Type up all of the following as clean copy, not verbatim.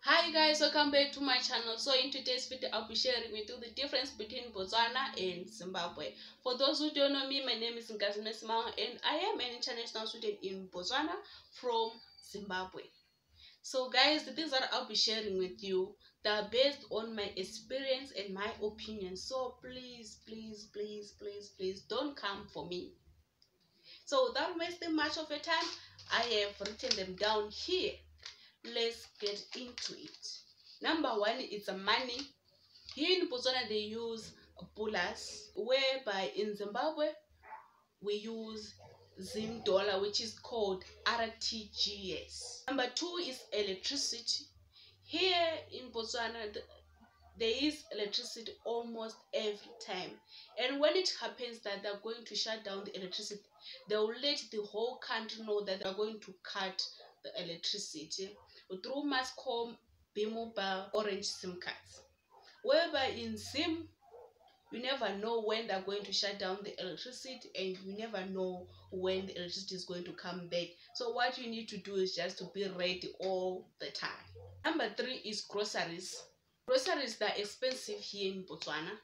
Hi guys, welcome back to my channel. So in today's video I'll be sharing with you the difference between Botswana and Zimbabwe. For those who don't know me, my name is Zimbabwe and I am an international student in Botswana from Zimbabwe. So guys, the things that I'll be sharing with you, they are based on my experience and my opinion. So please don't come for me. So without wasting much of your time, I have written them down here. Let's get into it. Number one, it's a money. Here in Botswana they use bullars, whereby in Zimbabwe we use Zim dollar, which is called RTGS. Number two is electricity. Here in Botswana there is electricity almost every time, and when it happens that they're going to shut down the electricity, they will let the whole country know that they're going to cut the electricity through Mascom, B-Mobile, Orange SIM cards. Whereby in Zim, you never know when they're going to shut down the electricity, and you never know when the electricity is going to come back. So what you need to do is just to be ready all the time. Number three is groceries. Groceries are expensive here in Botswana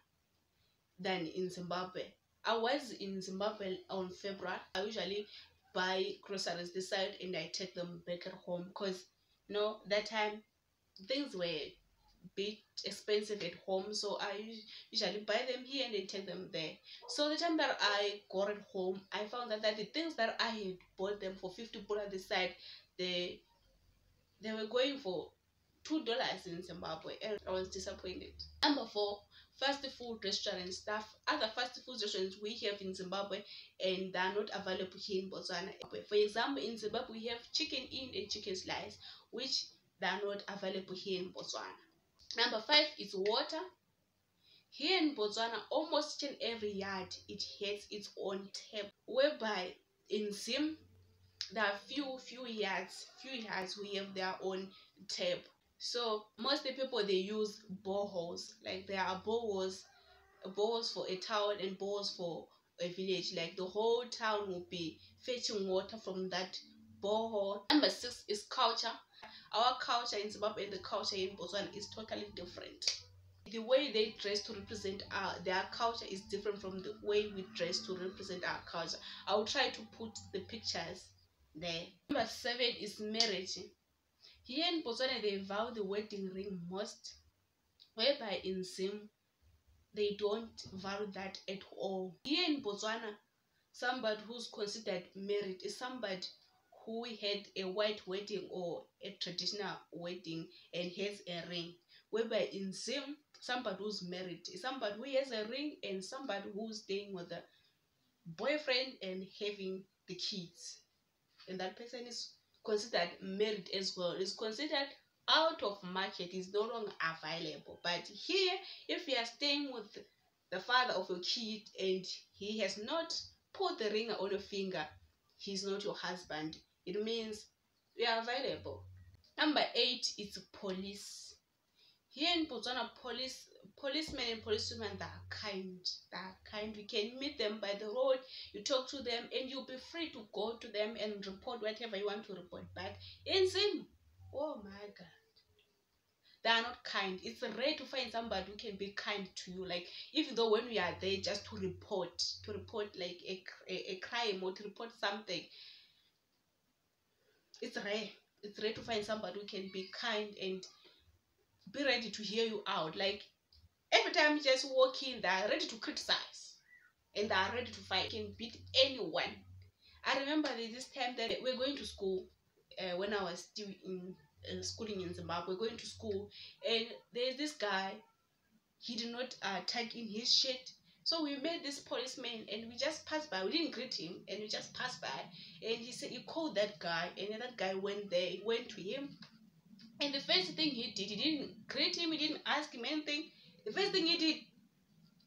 than in Zimbabwe. I was in Zimbabwe on February. I usually buy groceries this side and I take them back at home because that time things were a bit expensive at home, so I usually buy them here and then take them there. So the time that I got at home, I found that the things that I had bought them for 50 pula this side, they were going for $2 in Zimbabwe, and I was disappointed. Number four, fast food restaurant stuff. Other fast food restaurants we have in Zimbabwe and they are not available here in Botswana. For example, in Zimbabwe we have Chicken Inn and Chicken Slice, which they are not available here in Botswana. Number five is water. Here in Botswana, almost in every yard it has its own tap, whereby in Zim there are few yards we have their own tap. So most of the people they use boreholes. Like there are boreholes for a town and boreholes for a village. Like the whole town will be fetching water from that borehole. Number six is culture. Our culture in Zimbabwe and the culture in Botswana is totally different. The way they dress to represent their culture is different from the way we dress to represent our culture. I will try to put the pictures there. Number seven is marriage. Here in Botswana they vow the wedding ring most, whereby in Zim they don't vow that at all. Here in Botswana, somebody who's considered married is somebody who had a white wedding or a traditional wedding and has a ring, whereby in Zim somebody who's married is somebody who has a ring and somebody who's staying with a boyfriend and having the kids, and that person is considered married as well. Is considered out of market, is no longer available. But here, if you are staying with the father of your kid and he has not put the ring on your finger, he's not your husband. It means you are available. Number eight is police. Here in Botswana, policemen and policewomen, they are kind. You can meet them by the road, you talk to them, and you'll be free to go to them and report whatever you want to report. But in Zim, oh my God, they are not kind. It's rare to find somebody who can be kind to you. Like, even though when we are there just to report like a crime or to report something, it's rare. It's rare to find somebody who can be kind and be ready to hear you out. Like, every time you just walk in, they are ready to criticize and they are ready to fight. You can beat anyone. I remember this time that we're going to school when I was still in schooling in Zimbabwe, going to school, and there's this guy, he did not tag in his shirt. So we met this policeman and we just passed by. We didn't greet him and we just passed by, and he said he called that guy, and then that guy went there, he went to him, and the first thing he did, he didn't greet him, he didn't ask him anything. The first thing he did,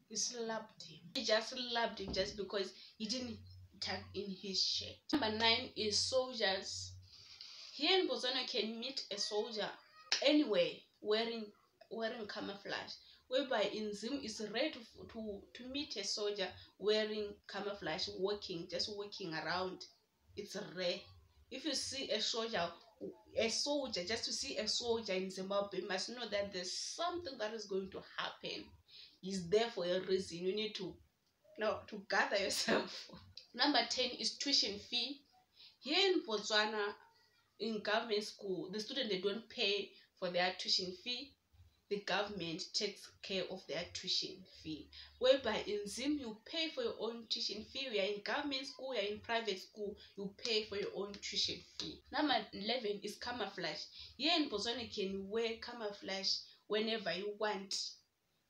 he slapped him. He just slapped him just because he didn't tag in his shirt. Number nine is soldiers. Here in Botswana you can meet a soldier anywhere wearing camouflage, whereby in Zim it's rare to meet a soldier wearing camouflage, just walking around. It's rare. If you see a soldier a soldier, just to see a soldier in Zimbabwe, you must know that there's something that is going to happen. He's there for a reason. You need to gather yourself. Number 10 is tuition fee. Here in Botswana, in government school, the student, they don't pay for their tuition fee. The government takes care of their tuition fee. Whereby in Zim, you pay for your own tuition fee. You are in government school, you are in private school, you pay for your own tuition fee. Number 11 is camouflage. Here in Botswana, you can wear camouflage whenever you want.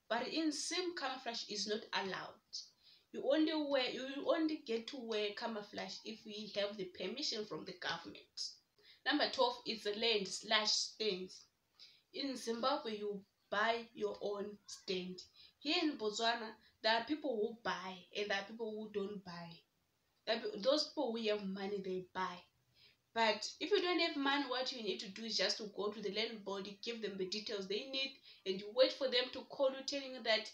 But in Zim, camouflage is not allowed. You only get to wear camouflage if we have the permission from the government. Number 12 is the land/stands. In Zimbabwe, you buy your own stand. Here in Botswana, there are people who buy and there are people who don't buy. Those people who have money, they buy. But if you don't have money, what you need to do is just to go to the land board, give them the details they need, and you wait for them to call you telling you that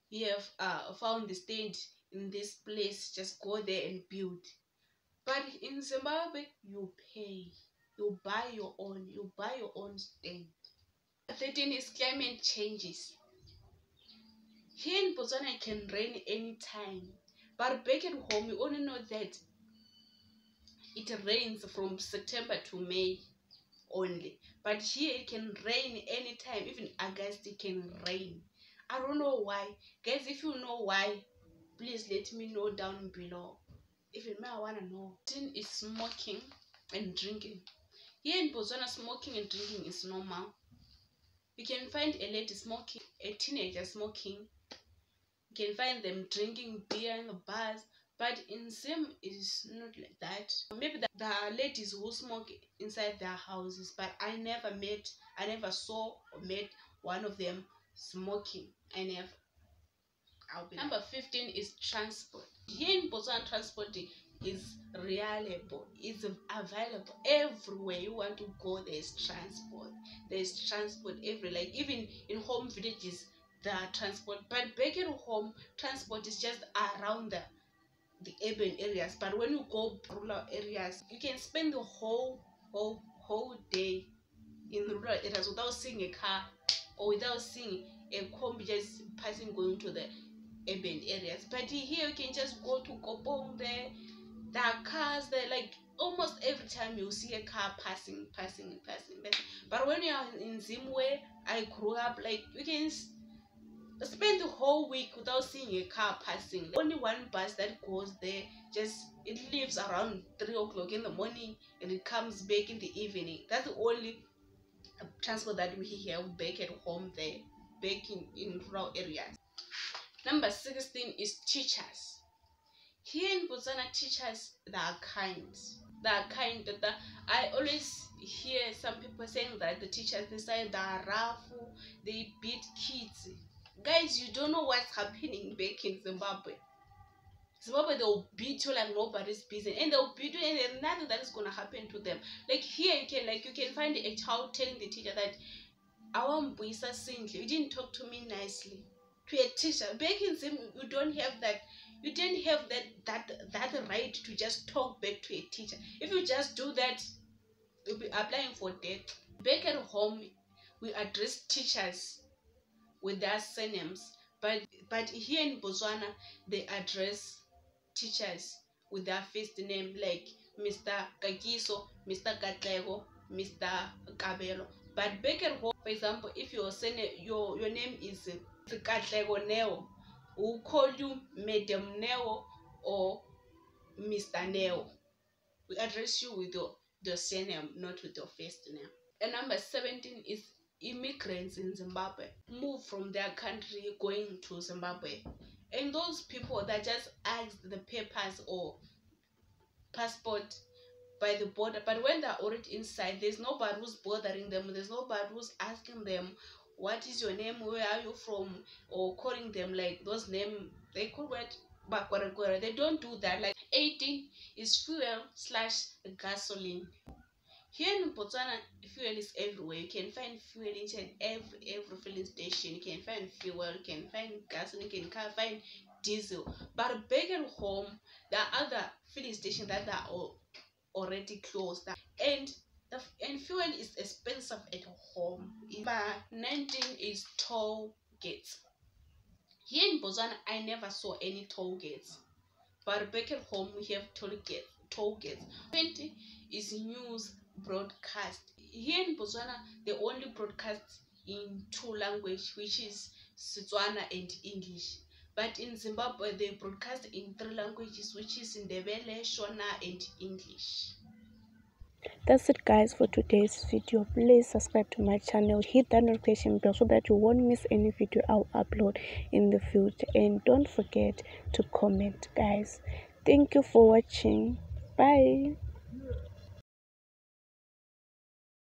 you have found the stand in this place. Just go there and build. But in Zimbabwe, you pay. You buy your own stand. 13 is climate changes. Here in Botswana, it can rain anytime, but back at home, you only know that it rains from September to May only. But here it can rain anytime, even August it can rain. I don't know why. Guys, if you know why, please let me know down below. Even me, I wanna know. 13 is smoking and drinking. Here in Botswana, smoking and drinking is normal. You can find a lady smoking, a teenager smoking. You can find them drinking beer in the bars. But in Zim, it is not like that. Maybe there are ladies who smoke inside their houses, but I never saw or met one of them smoking. Number 15 is transport. Here in Botswana, transport is reliable, it's available everywhere you want to go. There's transport everywhere. Like even in home villages, there are transport. But back at home, transport is just around the urban areas. But when you go rural areas, you can spend the whole day in rural areas without seeing a car or without seeing a combi just going to the urban areas. But here you can just go to Kopong. There are cars there, like almost every time you see a car passing. But when you are in Zimbabwe, I grew up, like you can spend the whole week without seeing a car passing. Only one bus that goes there, it leaves around 3 o'clock in the morning and it comes back in the evening. That's the only transport that we have back at home there, back in rural areas. Number 16 is teachers. Here in Botswana, teachers, they are kind. I always hear some people saying that the teachers, they say they are rough, they beat kids. Guys, you don't know what's happening back in Zimbabwe. They will beat you like nobody's business, and they'll beat you, and there's nothing that is gonna happen to them. Like here, you can find a child telling the teacher that I want Buisa Sindli. You didn't talk to me nicely. To a teacher, back in Zim, you don't have that. You didn't have that right to just talk back to a teacher. If you just do that, you'll be applying for death. Back at home, we address teachers with their surnames, but here in Botswana, they address teachers with their first name, like Mr. Kagiso, Mr. Katlego, Mr. Kabelo. But back at home, for example, if your name is Katlego Neo, we'll call you Madam Neo or Mr. Neo. We address you with your surname, not with your first name. And number 17 is immigrants in Zimbabwe move from their country going to Zimbabwe. And those people that just ask the papers or passport by the border, but when they're already inside, there's nobody who's bothering them. There's nobody who's asking them, what is your name, where are you from, or calling them like those names. They call what Bakwarakora. They don't do that. Like 18 is fuel/gasoline. Here in Botswana, fuel is everywhere. You can find fuel in every filling station. You can find fuel, you can find gasoline, you can find diesel. But back at home, there are other filling stations that are already closed. And And fuel is expensive at home. Number 19 is toll gates. Here in Botswana, I never saw any toll gates, but back at home we have toll gates. 20 is news broadcast. Here in Botswana, they only broadcast in 2 languages, which is Setswana and English. But in Zimbabwe, they broadcast in 3 languages, which is Ndebele, Shona, and English. That's it, guys, for today's video. Please subscribe to my channel, hit that notification bell so that you won't miss any video I'll upload in the future, and don't forget to comment, guys. Thank you for watching. Bye.